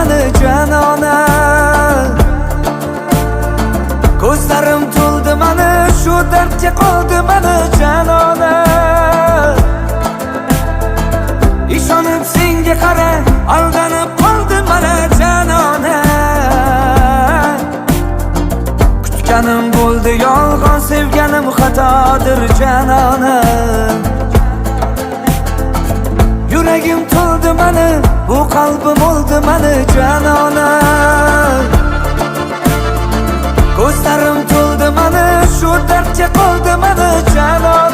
mani janona. Ko'zlarim to'ldi mani, shu dardga qoldi mani janona. Ishonib senga qara, aldanib qoldi mana janona. Kutganim bo'ldi yolg'on, sevganim xatodir janona. Yuragim to'ldi mani, bu qalbim o'ldi mani janona. Ko'zlarim to'ldi mani, shu dardga qoldi mani janona.